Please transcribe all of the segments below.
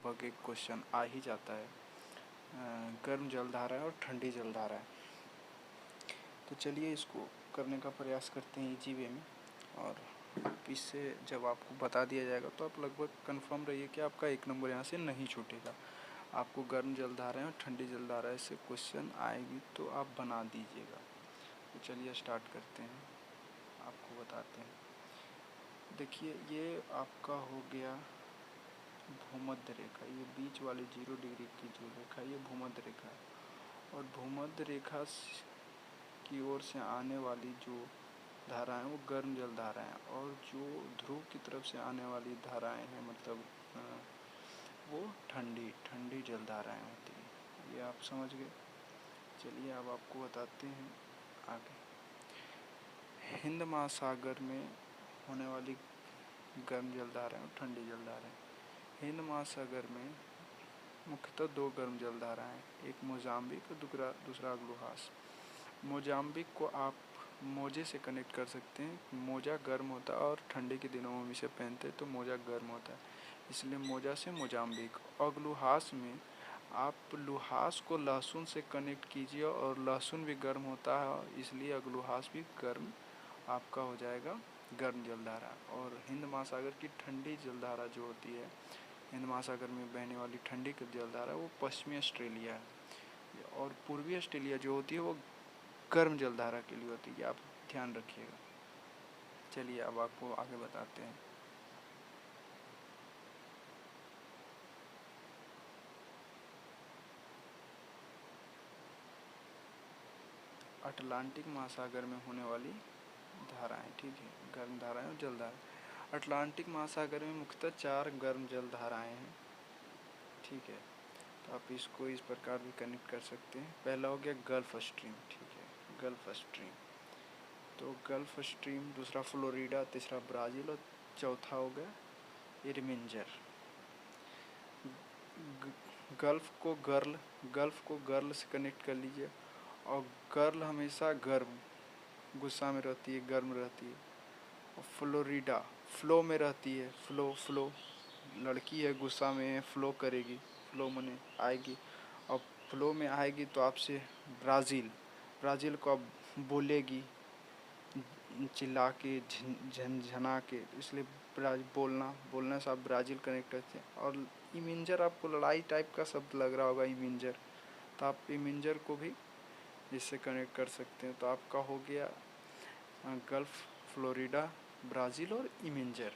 लगभग एक क्वेश्चन आ ही जाता है, गर्म जलधारा है और ठंडी जलधारा है। तो चलिए इसको करने का प्रयास करते हैं इजी वे में, और इससे जब आपको बता दिया जाएगा तो आप लगभग कंफर्म रहिए कि आपका 1 नंबर यहाँ से नहीं छूटेगा। आपको गर्म जलधारा और ठंडी जलधारा से क्वेश्चन आएगी तो आप बना दीजिएगा। तो चलिए स्टार्ट करते हैं, आपको बताते हैं। देखिए ये आपका हो गया भूमध्य रेखा, ये बीच वाली 0 डिग्री की जो रेखा ये भूमध्य रेखा है, और भूमध्य रेखा की ओर से आने वाली जो धाराएं वो गर्म जल धाराएं, और जो ध्रुव की तरफ से आने वाली धाराएं हैं मतलब वो ठंडी जल धाराएं होती हैं। ये आप समझ गए। चलिए अब आपको बताते हैं आगे। हिंद महासागर में होने वाली गर्म जलधाराएं और ठंडी जलधाराएं। हिंद महासागर में मुख्यतः 2 गर्म जलधाराएं, एक मोजाम्बिक और दूसरा अग्लुहास। मोजाम्बिक को आप मोजे से कनेक्ट कर सकते हैं। मोजा गर्म होता है और ठंडी के दिनों में हम इसे पहनते हैं तो मोजा गर्म होता है, इसलिए मोजा से मोजाम्बिक। अग्लुहास में आप लुहास को लहसुन से कनेक्ट कीजिए, और लहसुन भी गर्म होता है इसलिए अग्लुहास भी गर्म आपका हो जाएगा गर्म जलधारा। और हिंद महासागर की ठंडी जलधारा जो होती है, हिंद महासागर में बहने वाली ठंडी की जलधारा वो पश्चिमी ऑस्ट्रेलिया है, और पूर्वी ऑस्ट्रेलिया जो होती है वो गर्म जलधारा के लिए होती है, आप ध्यान रखिएगा। चलिए अब आपको आगे बताते हैं। अटलांटिक महासागर में होने वाली धाराएं, ठीक है, गर्म धाराएं और जलधाराएं। अटलांटिक महासागर में मुख्यतः 4 गर्म जलधाराएं हैं, ठीक है। तो आप इसको इस प्रकार भी कनेक्ट कर सकते हैं। पहला हो गया गल्फ स्ट्रीम, ठीक है, गल्फ स्ट्रीम। तो गल्फ स्ट्रीम, दूसरा फ्लोरिडा, तीसरा ब्राज़ील और चौथा हो गया इरमिंजर। गल्फ को गर्ल से कनेक्ट कर लीजिए, और गर्ल हमेशा गर्म गुस्सा में रहती है, गर्म रहती है। और फ्लोरिडा फ्लो में रहती है, फ्लो लड़की है, गुस्सा में है, फ्लो करेगी, फ्लो मने आएगी, और फ्लो में आएगी तो आपसे ब्राज़ील को आप बोलेगी चिल्ला के, झनझना के, इसलिए बोलने से आप ब्राज़ील कनेक्ट करते हैं। और इमिंजर आपको लड़ाई टाइप का शब्द लग रहा होगा, इमिंजर, तो आप इमिंजर को भी इससे कनेक्ट कर सकते हैं। तो आपका हो गया गल्फ, फ्लोरिडा, ब्राज़ील और इमिंजर।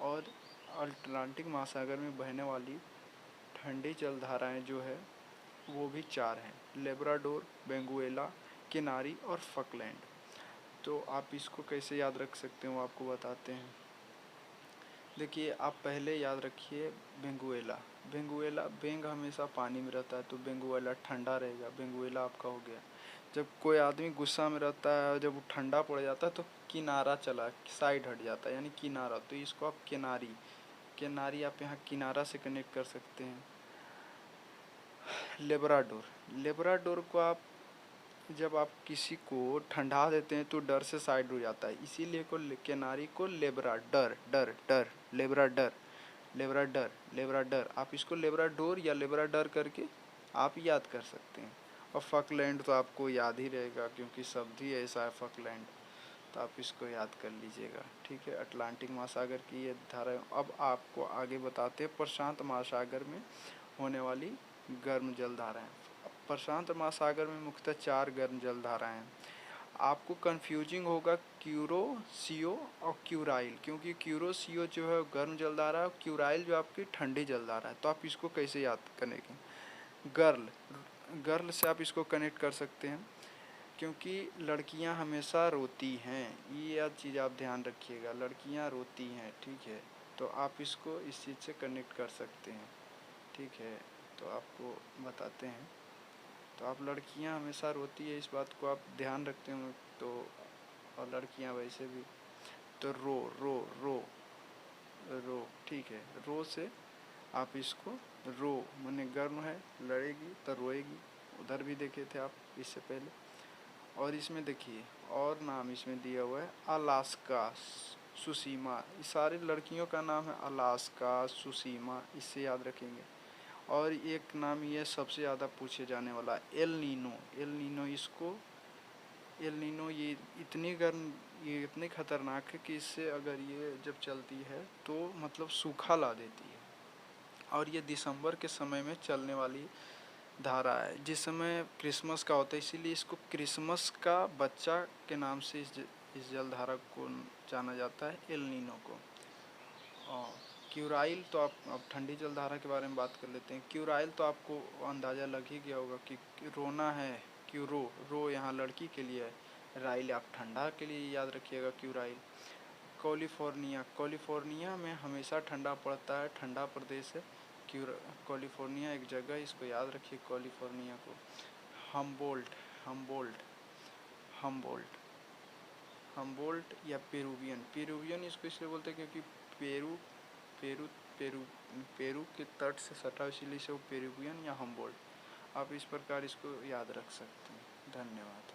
और अटलांटिक महासागर में बहने वाली ठंडी जलधाराएं जो है वो भी 4 हैं, लेब्राडोर, बेंगुएला, किनारी और फकलैंड। तो आप इसको कैसे याद रख सकते हो आपको बताते हैं। देखिए आप पहले याद रखिए बेंगुएला, बेंग हमेशा पानी में रहता है तो बेंगुएला ठंडा रहेगा, बेंगुएला आपका हो गया। जब कोई आदमी गुस्सा में रहता है और जब वो ठंडा पड़ जाता है तो किनारा चला, साइड हट जाता है, यानी किनारा, तो इसको आप किनारी आप यहाँ किनारा से कनेक्ट कर सकते हैं। लेब्राडोर को आप जब आप किसी को ठंडा देते हैं तो डर से साइड हो जाता है, इसीलिए किनारी को लेब्राडर आप इसको लेब्राडोर या लेब्राडर करके आप याद कर सकते हैं। और फकलैंड तो आपको याद ही रहेगा क्योंकि शब्द ही ऐसा है फकलैंड, तो आप इसको याद कर लीजिएगा, ठीक है। अटलांटिक महासागर की ये धारा। अब आपको आगे बताते हैं प्रशांत महासागर में होने वाली गर्म जलधाराएं। प्रशांत महासागर में मुख्यतः 4 गर्म जलधाराएं हैं। आपको कंफ्यूजिंग होगा क्यूरोसियो और क्यूराइल, क्योंकि क्यूरोसियो जो है गर्म जलधारा है और क्यूराइल जो आपकी ठंडी जलधारा है। तो आप इसको कैसे याद करेंगे। गर्ल से आप इसको कनेक्ट कर सकते हैं क्योंकि लड़कियां हमेशा रोती हैं, ये चीज़ आप ध्यान रखिएगा, लड़कियां रोती हैं, ठीक है। तो आप इसको इस चीज़ से कनेक्ट कर सकते हैं, ठीक है। तो आपको बताते हैं, तो आप लड़कियां हमेशा रोती है इस बात को आप ध्यान रखते हो तो, और लड़कियां वैसे भी, तो रो, ठीक है। रो से आप इसको, रो माने गर्म है, लड़ेगी तो रोएगी, उधर भी देखे थे आप इससे पहले। और इसमें देखिए और नाम इसमें दिया हुआ है अलास्का, सुसीमा, ये सारी लड़कियों का नाम है अलास्का, सुसीमा, इससे याद रखेंगे। और एक नाम ये सबसे ज़्यादा पूछे जाने वाला, El Nino. El Nino El Nino ये इतनी गर्म, ये इतनी ख़तरनाक है कि इससे अगर ये जब चलती है तो मतलब सूखा ला देती है। और ये दिसंबर के समय में चलने वाली धारा है, जिस समय क्रिसमस का होता है, इसीलिए इसको क्रिसमस का बच्चा के नाम से इस जलधारा को जाना जाता है, एल नीनो को। और क्यूराइल तो आप, अब ठंडी जलधारा के बारे में बात कर लेते हैं। क्यूराइल तो आपको अंदाज़ा लग ही गया होगा कि रोना है, क्यूरो, रो यहाँ लड़की के लिए है, राइल आप ठंडा के लिए याद रखिएगा, क्यूराइल। कैलिफोर्निया में हमेशा ठंडा पड़ता है, ठंडा प्रदेश है कैलिफोर्निया एक जगह, इसको याद रखिए कैलिफोर्निया को। हम्बोल्ट हम्बोल्ट हम्बोल्ट हम्बोल्ट या पेरुवियन इसको इसलिए बोलते हैं क्योंकि पेरू पेरू पेरू पेरू के तट से सटा, इसीलिए इसे वो पेरुवियन या हम्बोल्ट, आप इस प्रकार इसको याद रख सकते हैं। धन्यवाद।